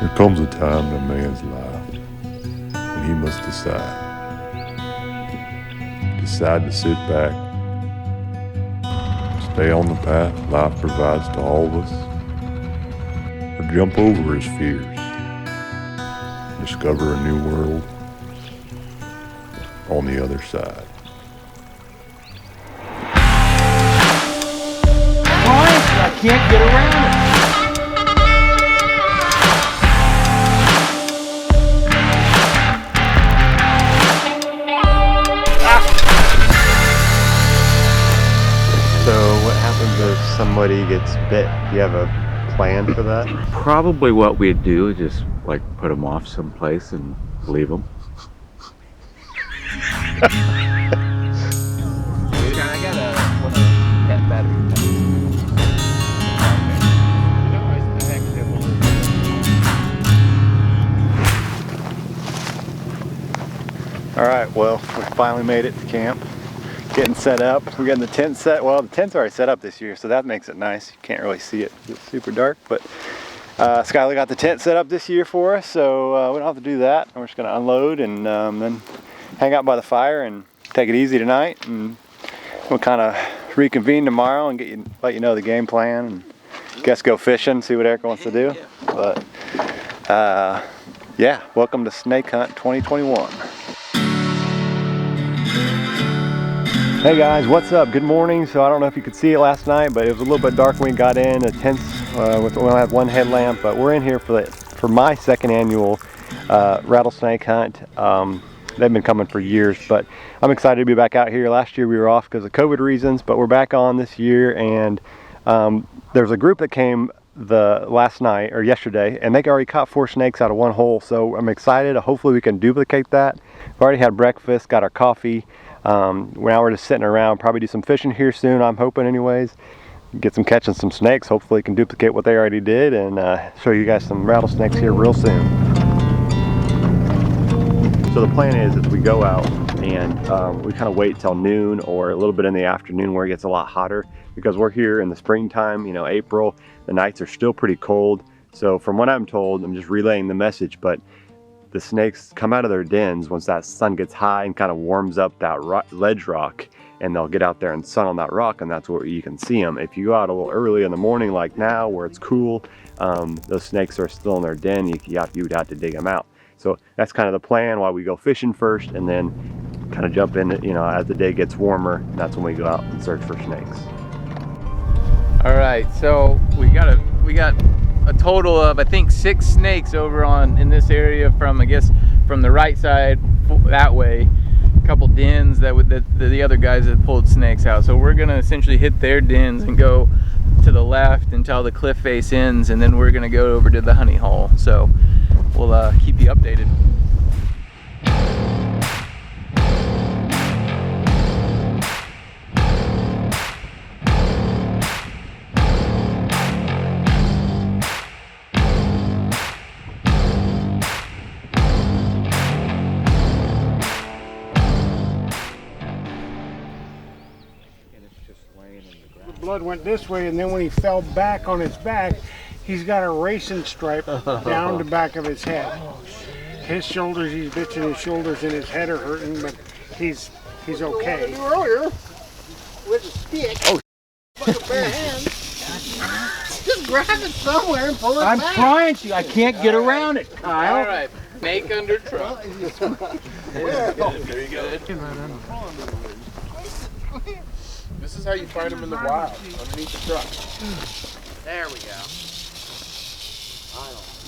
There comes a time in a man's life when he must decide. Decide to sit back, stay on the path life provides to all of us, or jump over his fears, discover a new world on the other side. I can't get around it. So what happens if somebody gets bit? Do you have a plan for that? Probably what we'd do is just like put them off someplace and leave them. I got one of the pet battery. All right, well, we finally made it to camp. Getting set up. We're getting the tent set. Well, the tent's already set up this year, so that makes it nice. You can't really see it. It's super dark, but Skylar got the tent set up this year for us, so we don't have to do that. We're just gonna unload and then hang out by the fire and take it easy tonight. And we'll kind of reconvene tomorrow and let you know the game plan and guess go fishing, see what Eric wants to do. But yeah, welcome to Snake Hunt 2021. Hey guys, what's up? Good morning. So I don't know if you could see it last night, but it was a little bit dark when we got in. The tents, we only had one headlamp, but we're in here for my second annual rattlesnake hunt. They've been coming for years, but I'm excited to be back out here. Last year we were off because of COVID reasons, but we're back on this year. And there's a group that came last night or yesterday, and they already caught 4 snakes out of one hole. So I'm excited. Hopefully we can duplicate that. We've already had breakfast, got our coffee. Now we're just sitting around, probably do some fishing here soon, I'm hoping anyways. Get some catching some snakes, hopefully can duplicate what they already did and show you guys some rattlesnakes here real soon. So the plan is we go out and we kind of wait till noon or a little bit in the afternoon where it gets a lot hotter, because we're here in the springtime, you know, April, the nights are still pretty cold. So from what I'm told, I'm just relaying the message, but the snakes come out of their dens once that sun gets high and kind of warms up that ledge rock, and they'll get out there and sun on that rock, and that's where you can see them. If you go out a little early in the morning like now where it's cool, those snakes are still in their den. You'd have to dig them out. So that's kind of the plan, why we go fishing first and then kind of jump in, you know, as the day gets warmer. That's when we go out and search for snakes. All right, so we got a total of, I think, 6 snakes over in this area from, I guess, from the right side that way. A couple dens that the other guys that pulled snakes out. So we're gonna essentially hit their dens and go to the left until the cliff face ends, and then we're gonna go over to the honey hole. So we'll keep you updated. Blood went this way, and then when he fell back on his back, he's got a racing stripe down the back of his head. His shoulders, he's bitching his shoulders, and his head are hurting, but he's okay. Earlier with a stick. Oh, fucking bare hands. Just grab it somewhere and pull it I'm back. trying to. I can't get around it, Kyle. All right. Snake under truck. There you go. This is how you find them in the wild, underneath the truck. There we go.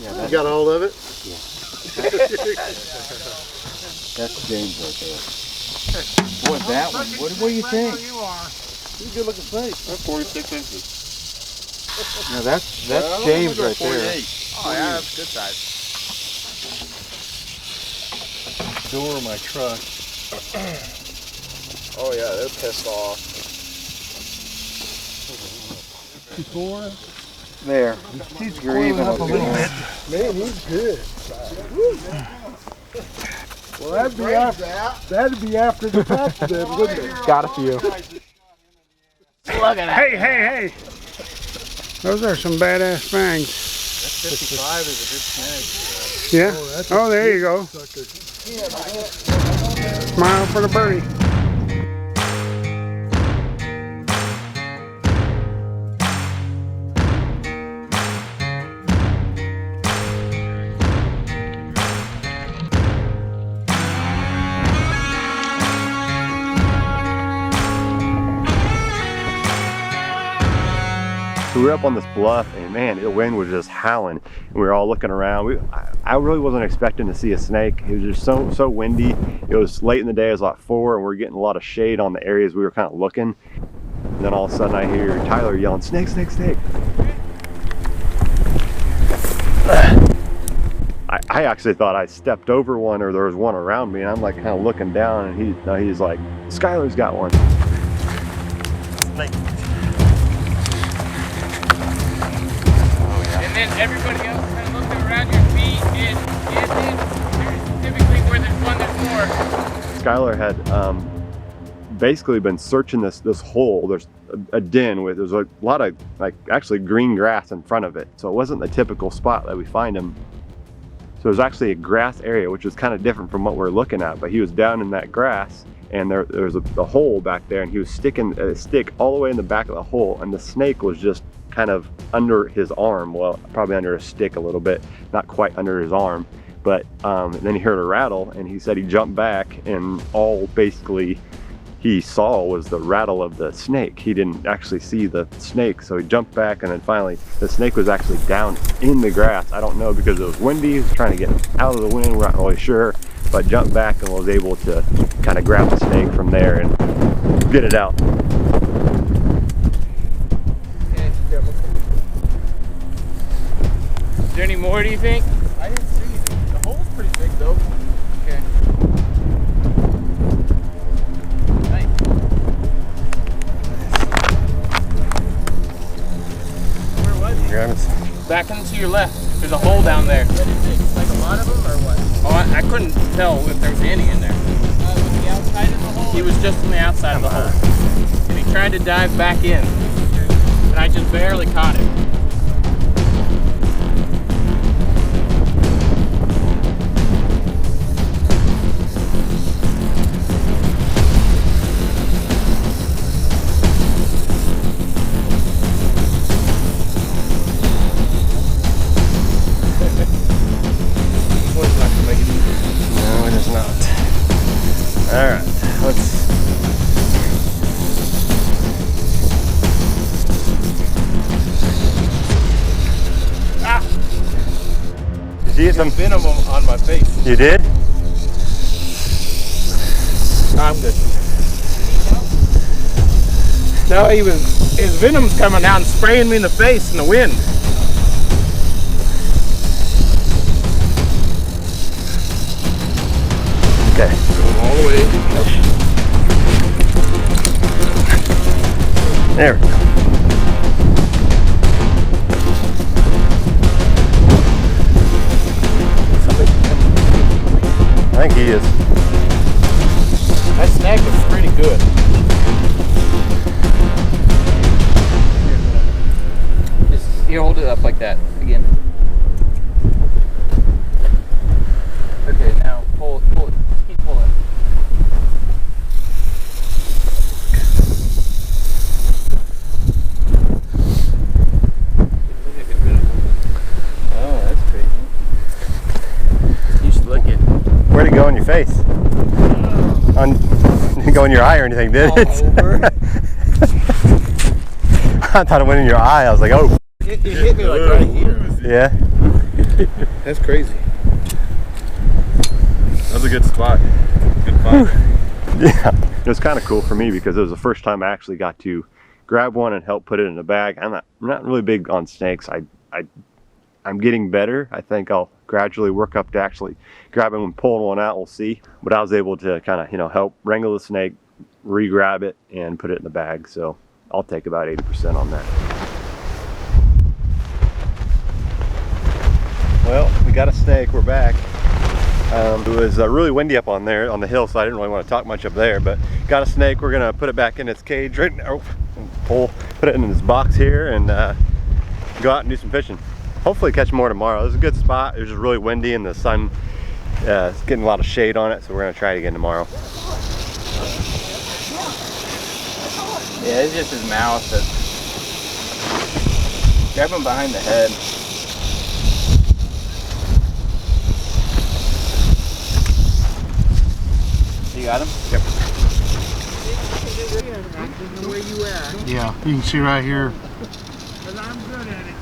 Yeah, You got all of it? Yeah. That's James right there. Boy, that one. What do you think? He's a good looking snake. That's 46 inches. No, that's James right there. Oh yeah, that's a good size. Door of my truck. Oh yeah, they're pissed off. Before, There. He's grieving up a little bit. Man, he's good. Well, that'd be after the fact then, wouldn't it? Got a few. Look at that. Hey. Those are some badass fangs. 55 is a good snag. Yeah? Oh, there you go. Smile for the birdie. So we were up on this bluff, and man, the wind was just howling, and we were all looking around. I really wasn't expecting to see a snake. It was just so windy. It was late in the day. It was like 4, and we were getting a lot of shade on the areas we were kind of looking. And then all of a sudden I hear Tyler yelling, "Snake, snake, snake." I actually thought I stepped over one, or there was one around me, and I'm like kind of looking down, and he's like, "Skylar's got one." Snake. And then everybody else kind of looking around your feet, and there's typically where there's one, there's more. Skylar had basically been searching this hole. There's a den with, there's a lot of actually green grass in front of it. So it wasn't the typical spot that we find him. So there's actually a grass area, which is kind of different from what we're looking at, but he was down in that grass, and there's a hole back there, and he was sticking a stick all the way in the back of the hole, and the snake was just kind of under his arm, well, probably under a stick a little bit, not quite under his arm, but then he heard a rattle, and he said he jumped back, and all basically he saw was the rattle of the snake. He didn't actually see the snake, so he jumped back, and then finally the snake was actually down in the grass. I don't know, because it was windy, he was trying to get out of the wind, we're not really sure, but jumped back and was able to kind of grab the snake from there and get it out. Is there any more, do you think? I didn't see it. The hole's pretty big though. Okay. Nice. Where was he? Back into your left. There's a hole down there. Like a lot of them or what? Oh, I couldn't tell if there was any in there. Was the outside of the hole? He was just on the outside of the hole. And he tried to dive back in. And I just barely caught him. Alright, let's... Ah! Did you get some venom on my face. You did? I'm good. No, his venom's coming out and spraying me in the face in the wind. Okay. Going all the way. There we go. I think he is. That snag is pretty good. Just you hold it up like that again. Okay, now pull it. Just keep pulling. Oh, that's crazy. You should look it. Where'd it go on your face? Didn't go in your eye or anything, did it? Over. I thought it went in your eye. I was like, oh. It hit me like right here. Yeah. That's crazy. That was a good spot. Good find. Yeah. It was kind of cool for me because it was the first time I actually got to grab one and help put it in a bag. I'm not really big on snakes. I'm getting better. I think I'll gradually work up to actually grabbing and pulling one out. We'll see. But I was able to kind of, help wrangle the snake, re-grab it, and put it in the bag. So I'll take about 80% on that. Well, we got a snake. We're back. It was really windy up on there on the hill, so I didn't really want to talk much up there. But got a snake. We're gonna put it back in its cage right now. Put it in this box here and go out and do some fishing. hopefully catch more tomorrow. This is a good spot. It was just really windy and the sun is getting a lot of shade on it, so we're gonna try it again tomorrow. Yeah, it's just his mouth. Grab him behind the head. You got him? Yep. Where you at? Yeah, you can see right here. I'm good at it.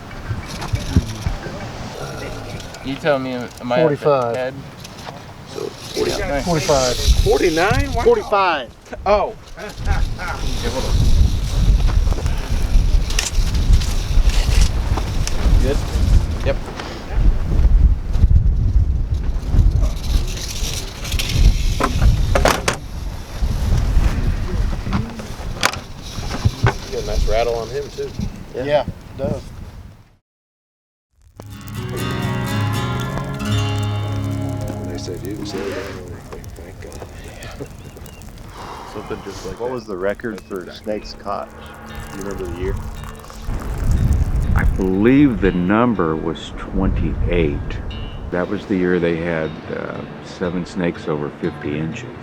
You tell me, am I 45. Head? So 49. 45. 49? Wow. 45. Oh. Good? Yep. You got a nice rattle on him too. Yeah, it does. They said you can say that. Thank God. Something just like what was the record for snakes caught? Do you remember the year? I believe the number was 28. That was the year they had 7 snakes over 50 inches.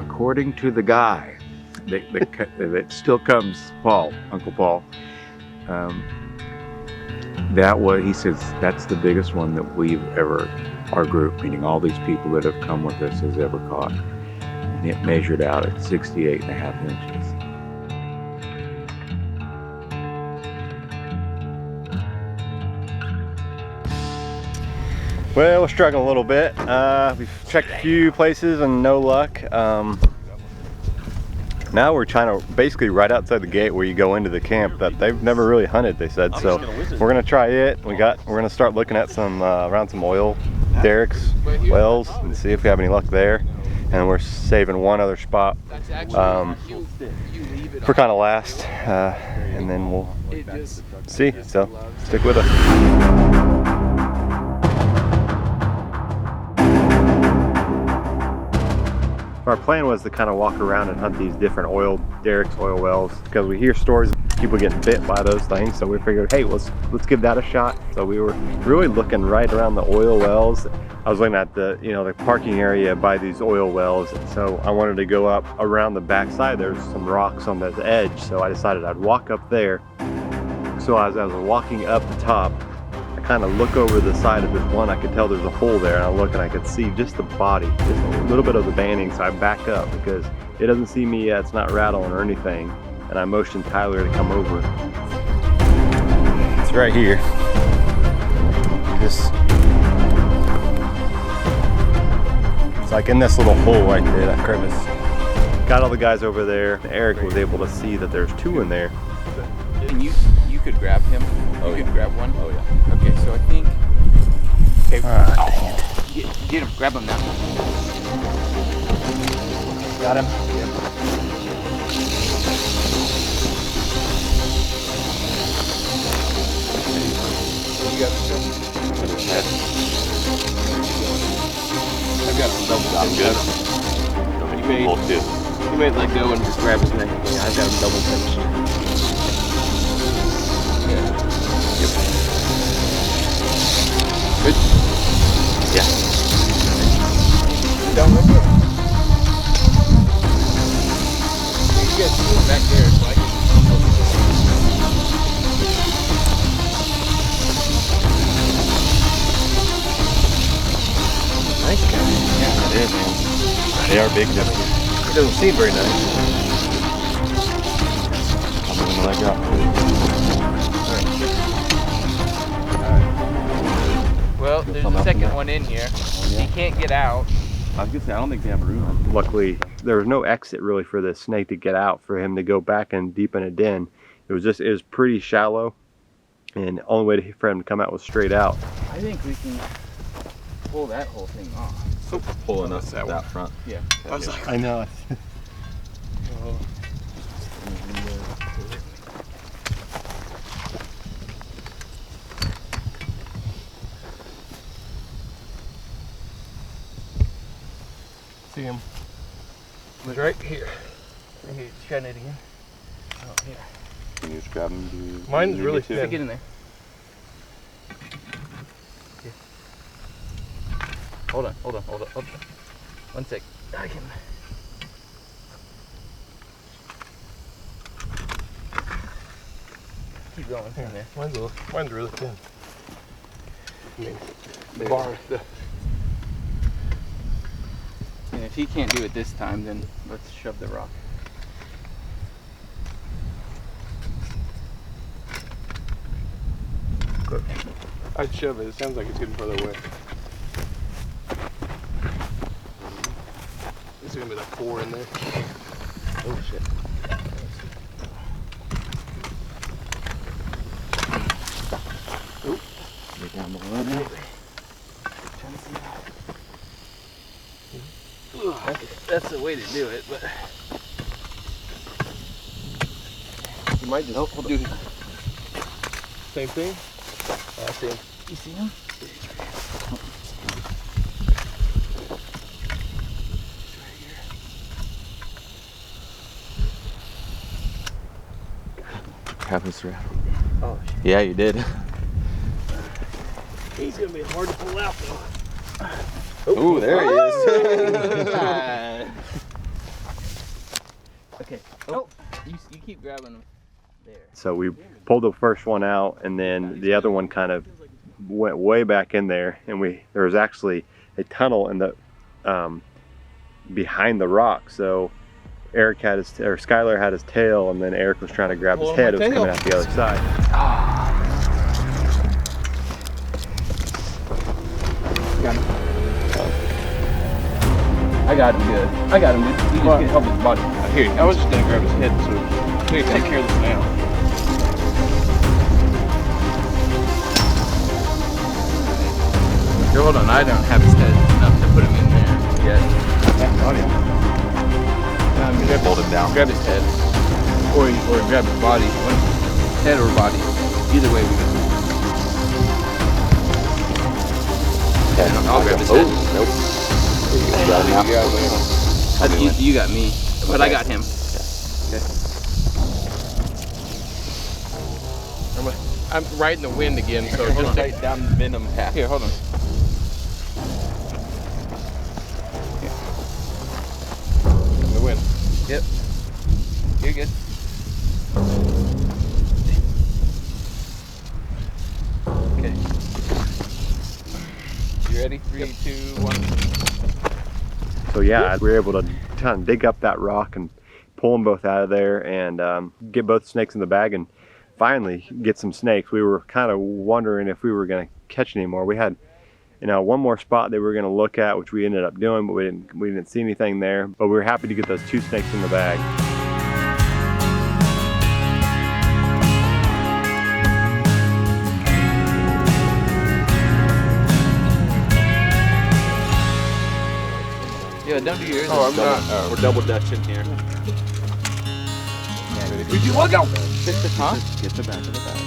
According to the guy, that still comes, Paul, Uncle Paul, he says that's the biggest one that we've ever, our group, meaning all these people that have come with us, has ever caught. And it measured out at 68.5 inches. Well, we're struggling a little bit. We've checked a few places and no luck. Now we're trying to basically right outside the gate where you go into the camp that they've never really hunted, they said. So we're gonna try it. We're gonna start looking at some around some oil derricks, wells, and see if we have any luck there. And we're saving one other spot for kind of last, and then we'll see. So stick with us. Our plan was to kind of walk around and hunt these different oil derricks, oil wells, because we hear stories of people getting bit by those things. So we figured, hey, let's give that a shot. So we were really looking right around the oil wells. I was looking at the the parking area by these oil wells. So I wanted to go up around the back side. There's some rocks on the edge, so I decided I'd walk up there. So as I was walking up the top, I kind of look over the side of this one. I could tell there's a hole there, and I look and I could see just the body, just a little bit of the banding. So I back up because it doesn't see me yet. It's not rattling or anything. And I motioned Tyler to come over. It's right here. It's like in this little hole right there, that crevice. Got all the guys over there. Eric was able to see that there's 2 in there. And you could grab him. Oh, you yeah. could grab one. Oh yeah. Okay, so I think. Okay. Alright. Get him. Grab him now. Got him. Yep. You got him. I've got him double. I'm good. You may let go and just grab his neck. Yeah, I've got him double pinched. Good. Yeah. Don't look at him. You guys see him back there, so I can. Nice guy. Yeah, it is, man. They are big. It doesn't seem very nice. I'm gonna let go. Well, there's a second one in here. He can't get out. I was gonna say, I don't think they have room. Luckily, there was no exit really for the snake to get out, for him to go back and deep in a den. It was pretty shallow, and the only way for him to come out was straight out. I think we can pull that whole thing off. So pulling us that front. Yeah. I was like, I know. See him. It was right here. Right here. Shut it again. Oh, here. can you just grab him? Mine's really thin. Get in there. hold on. 1 sec. I can. Keep going. In there. Mine's really thin. I mean, And if he can't do it this time, then let's shove the rock. I'd shove it. It sounds like it's getting further away. There's gonna be like 4 in there. Oh shit. Get down below now. That's the way to do it, but You might just do same thing. I see him. you see him? Happens to rattle. Oh shit. Yeah, you did. He's gonna be hard to pull out though. Oh, there he is. Okay. Oh, you keep grabbing him. There. So we pulled the first one out, and then the other one kind of went way back in there, and there was actually a tunnel in the behind the rock. So Eric had Skylar had his tail, and then Eric was trying to grab his head. It was coming out the other side. I got him good. I got him good. He just can't help his body. Here, I was just gonna grab his head, so here, take care of this now. Here, hold on. I don't have his head enough to put him in there yet. Hold him down. Grab his head, or grab his body. Head or body. Either way we go. I'll grab his head. Nope. You got me, but I got him. I'm right in the wind again, so Hold just on. stay down the venom path. Here, hold on. In the wind. Yep. You're good. Okay. You ready? 3, 2, 1. So yeah, we were able to kind of dig up that rock and pull them both out of there, and get both snakes in the bag, and finally get some snakes. We were kind of wondering if we were going to catch any more. We had, one more spot that we were going to look at, which we ended up doing, but we didn't see anything there. But we were happy to get those 2 snakes in the bag. Yeah, don't do yours. Oh, I'm not. We're double dutching here. Did you look out? Huh? Get the back of the bag.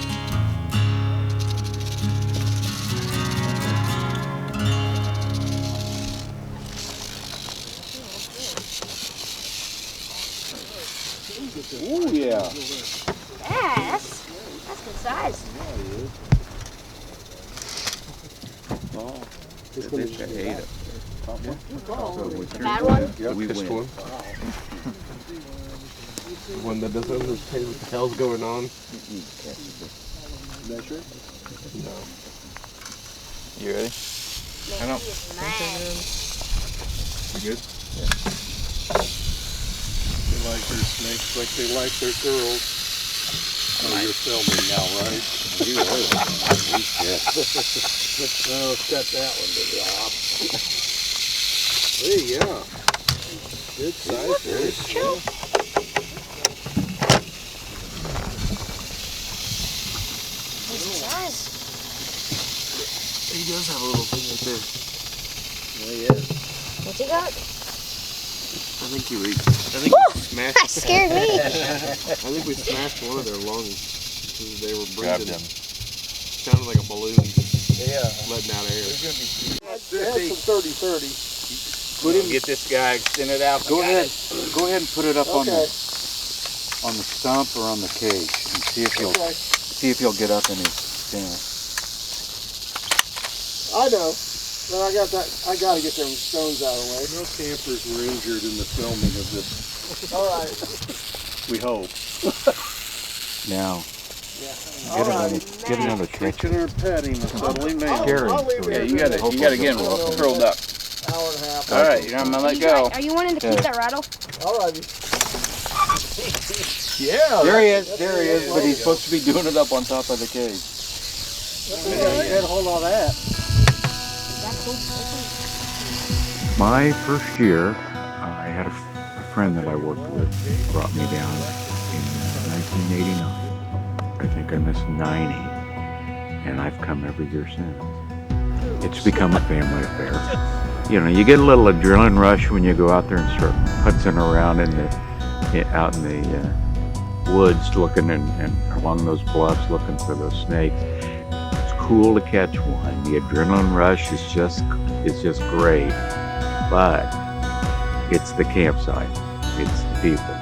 Ooh, yeah. Yeah, that's good size. Oh, this guy ate it. Bad one? So we This win. one. The one that doesn't understand what the hell's going on. Measure? No. You ready? I don't. You good? Yeah. They like their snakes like they like their girls. Oh, you're filming now, right? You are. Oh, cut that one to drop. Hey, yeah. Good size fish. Decent size. He does have a little thing right there. Oh, yeah. What you got? I think we smashed. That scared me. I think we smashed one of their lungs because they were Grabbed breathing. him. Sounded like a balloon Yeah. letting out air. That's some 30-30. Get this guy extended out. Go ahead and put it up on the stump or on the cage and see if he'll get up in his stand. I know. Well, I gotta get them stones out of the way. No campers were injured in the filming of this. All right. We hope. Now, All right. get another trick. Kicking or petting a subtly man. I'll leave Yeah, it you gotta get them curled up. hour and a half. All right, I'm gonna let go. Are you wanting to keep that rattle? All righty. Yeah. There he is, but he's supposed to be doing it up on top of the cage. Get a hold of that. My first year, I had a friend that I worked with brought me down in 1989. I think I missed 90, and I've come every year since. It's become a family affair. You know, you get a little adrenaline rush when you go out there and start putzing around out in the woods, looking and along those bluffs, looking for those snakes. It's cool to catch one. The adrenaline rush is just great, but it's the campsite. It's the people.